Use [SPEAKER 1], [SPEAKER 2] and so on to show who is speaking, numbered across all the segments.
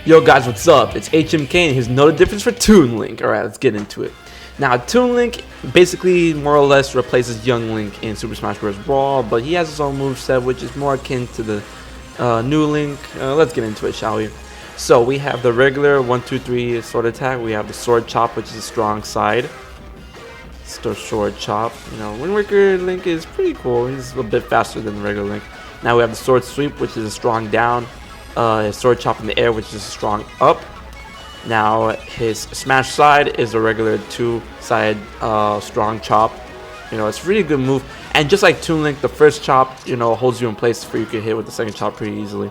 [SPEAKER 1] Yo guys, what's up? It's HMK and here's another difference for Toon Link. Alright, let's get into it. Now, Toon Link basically more or less replaces Young Link in Super Smash Bros. Brawl, but he has his own moveset which is more akin to the new Link. Let's get into it, shall we? So we have the regular 1, 2, 3 sword attack. We have the sword chop, which is a strong side. Still sword chop. You know, Wind Waker Link is pretty cool. He's a bit faster than the regular Link. Now we have the sword sweep, which is a strong down. His sword chop in the air, which is a strong up. Now his smash side is a regular 2-side strong chop. You know, it's a really good move. And just like Toon Link, the first chop, you know, holds you in place for you can hit with the second chop pretty easily.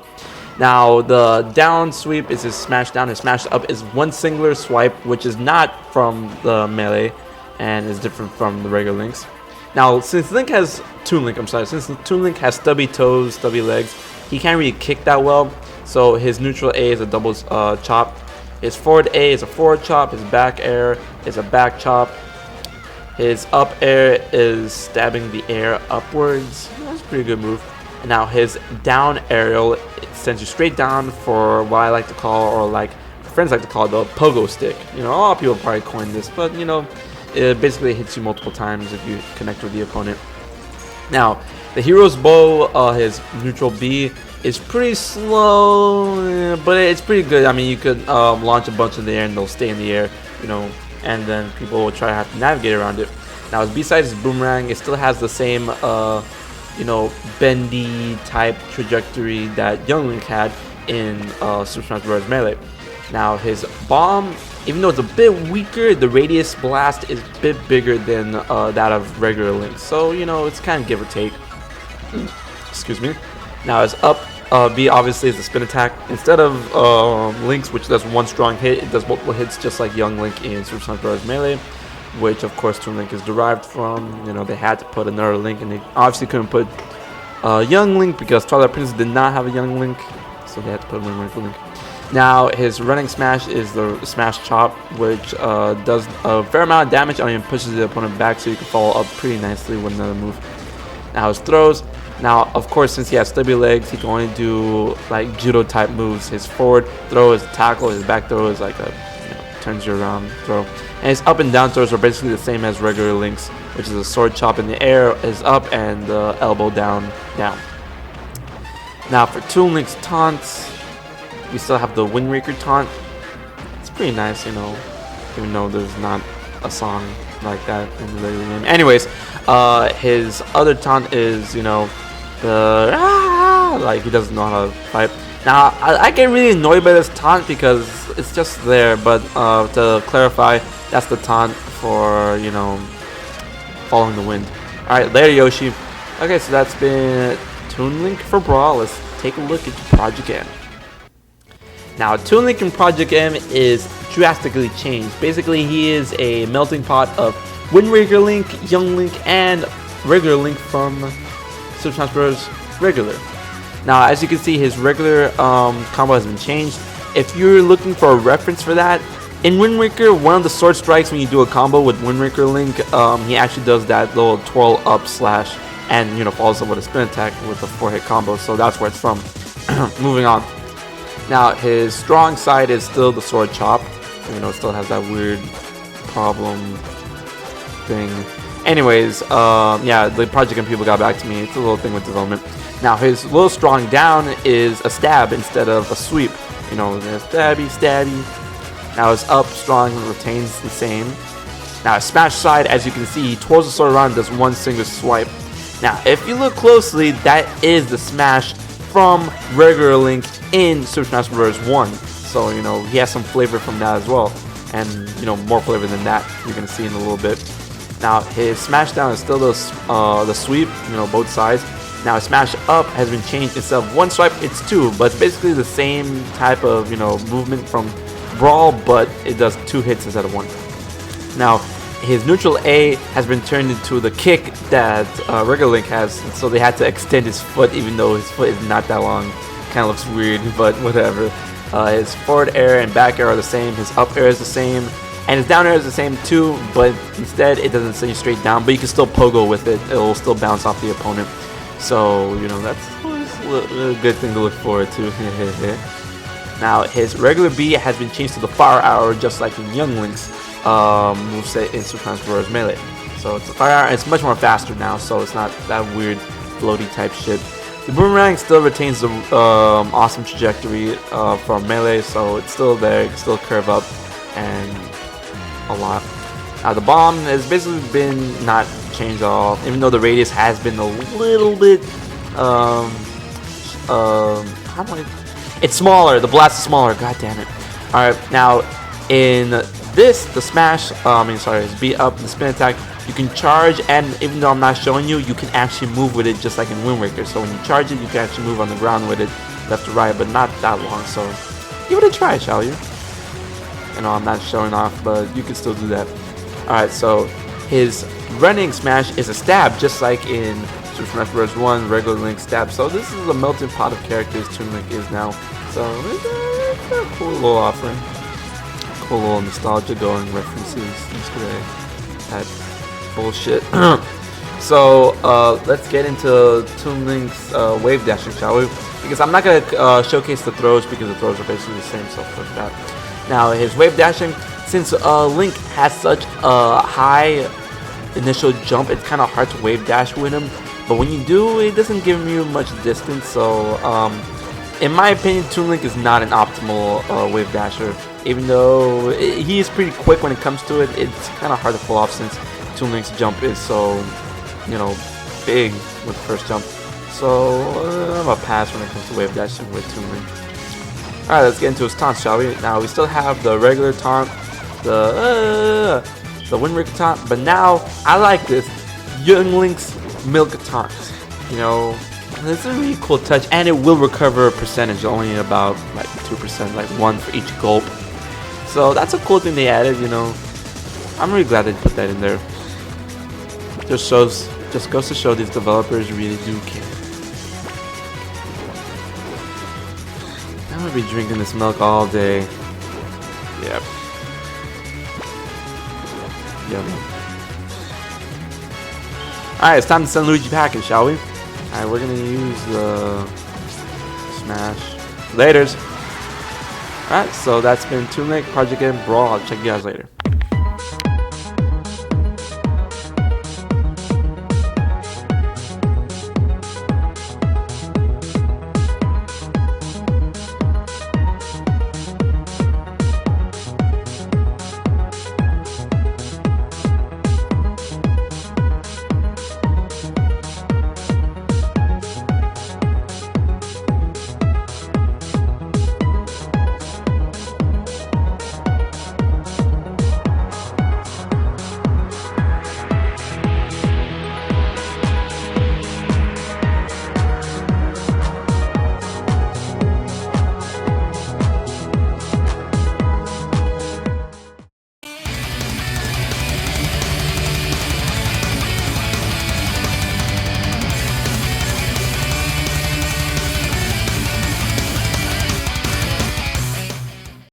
[SPEAKER 1] Now the down sweep is his smash down. His smash up is one singular swipe, which is not from the melee and is different from the regular Links. Now since Toon Link has stubby toes, stubby legs, he can't really kick that well. So his neutral A is a double chop. His forward A is a forward chop. His back air is a back chop. His up air is stabbing the air upwards. That's a pretty good move. And now his down aerial sends you straight down for what I like to call, or like friends like to call, the pogo stick. You know, a lot of people probably coined this, but you know, it basically hits you multiple times if you connect with the opponent. Now, the hero's bow, his neutral B, is pretty slow, but it's pretty good. I mean, you could launch a bunch in the air and they'll stay in the air, you know, and then people will try to have to navigate around it. Now, besides his boomerang, it still has the same, you know, bendy type trajectory that Young Link had in Super Smash Bros. Melee. Now, his bomb, even though it's a bit weaker, the radius blast is a bit bigger than that of regular Link. So, you know, it's kind of give or take. Excuse me. Now his up B obviously is a spin attack. Instead of Link's, which does one strong hit, it does multiple hits just like Young Link in Super Smash Bros. Melee, which of course Toon Link is derived from. You know, they had to put another Link, and they obviously couldn't put Young Link because Twilight Princess did not have a Young Link, so they had to put Wind Waker Link. Now his running smash is the smash chop, which does a fair amount of damage and pushes the opponent back, so you can follow up pretty nicely with another move. Now his throws. Now, of course, since he has stubby legs, he can only do like judo type moves. His forward throw is a tackle. His back throw is like a, you know, turns you around throw. And his up and down throws are basically the same as regular Link's, which is a sword chop in the air is up and the elbow down. Now for Toon Link's taunts, we still have the Wind Waker taunt. It's pretty nice, you know, even though there's not a song like that in the regular game. Anyways, his other taunt is, you know, like he doesn't know how to fight. Now I get really annoyed by this taunt because it's just there, but to clarify, that's the taunt for, you know, following the wind. Alright, later Yoshi. Okay, so that's been Toon Link for Brawl. Let's take a look at Project M. Now Toon Link in Project M is drastically changed. Basically he is a melting pot of Wind Waker Link, Young Link, and regular Link from Super Smash Bros. Regular. Now, as you can see, his regular combo has been changed. If you're looking for a reference for that, in Wind Waker, one of the sword strikes when you do a combo with Wind Waker Link, he actually does that little twirl up slash and, you know, follows up with a spin attack with a 4-hit combo. So that's where it's from. Moving on. Now, his strong side is still the sword chop. You know, it still has that weird problem thing. Anyways, yeah, the Project M people got back to me. It's a little thing with development. Now his little strong down is a stab instead of a sweep. You know, stabby. Now his up strong retains the same. Now his smash side, as you can see, he twirls the sword around and does one single swipe. Now if you look closely, that is the smash from regular Link in Super Smash Bros. 1. So, you know, he has some flavor from that as well. And, you know, more flavor than that you're going to see in a little bit. Now his smash down is still the sweep, you know, both sides. Now his smash up has been changed. Instead of one swipe, it's two, but it's basically the same type of, you know, movement from Brawl, but it does 2 hits instead of 1. Now his neutral A has been turned into the kick that regular Link has, so they had to extend his foot, even though his foot is not that long. Kind of looks weird, but whatever. His forward air and back air are the same. His up air is the same. And his down air is the same too, but instead it doesn't send you straight down, but you can still pogo with it. It will still bounce off the opponent. So, you know, that's always a good thing to look forward to. Now his regular B has been changed to the fire arrow, just like in Young Link's moveset in Super Smash Bros. Melee. So it's a fire arrow, it's much more faster now, so it's not that weird floaty type shit. The boomerang still retains the awesome trajectory from Melee, so it's still there, it can still curve up and a lot. Now the bomb has basically been not changed at all, even though the radius has been a little bit it's smaller. The blast is smaller. God damn it. Alright, now in this, the smash, his beat up, the spin attack, you can charge, and even though I'm not showing you, you can actually move with it just like in Wind Waker. So when you charge it, you can actually move on the ground with it, left to right, but not that long. So give it a try, shall you? I know I'm not showing off, but you can still do that. Alright, so his running smash is a stab, just like in Super Smash Bros. 1, regular Link stab. So this is a melting pot of characters Toon Link is now. So it's a cool little offering. Cool little nostalgia going references, Easter egg type bullshit. So let's get into Toon Link's wave dashing, shall we? Because I'm not going to showcase the throws because the throws are basically the same, so fuck that. Now his wave dashing, since Link has such a high initial jump, it's kind of hard to wave dash with him. But when you do, it doesn't give you much distance. So in my opinion, Toon Link is not an optimal wave dasher. Even though he is pretty quick when it comes to it, it's kind of hard to pull off since Toon Link's jump is so, big with the first jump. So I'm a pass when it comes to wave dashing with Toon Link. Alright, let's get into his taunts, shall we? Now we still have the regular taunt, the Wind Waker taunt, but now I like this Young Link's Milk taunt. It's a really cool touch, and it will recover a percentage, only about like 2%, like 1 for each gulp. So that's a cool thing they added. I'm really glad they put that in there. Just goes to show these developers really do care. I'm gonna be drinking this milk all day. Yep. Yummy. Alright, it's time to send Luigi packing, shall we? Alright, we're gonna use the smash. Laters. Alright, so that's been Toon Link, Project and Brawl. I'll check you guys later.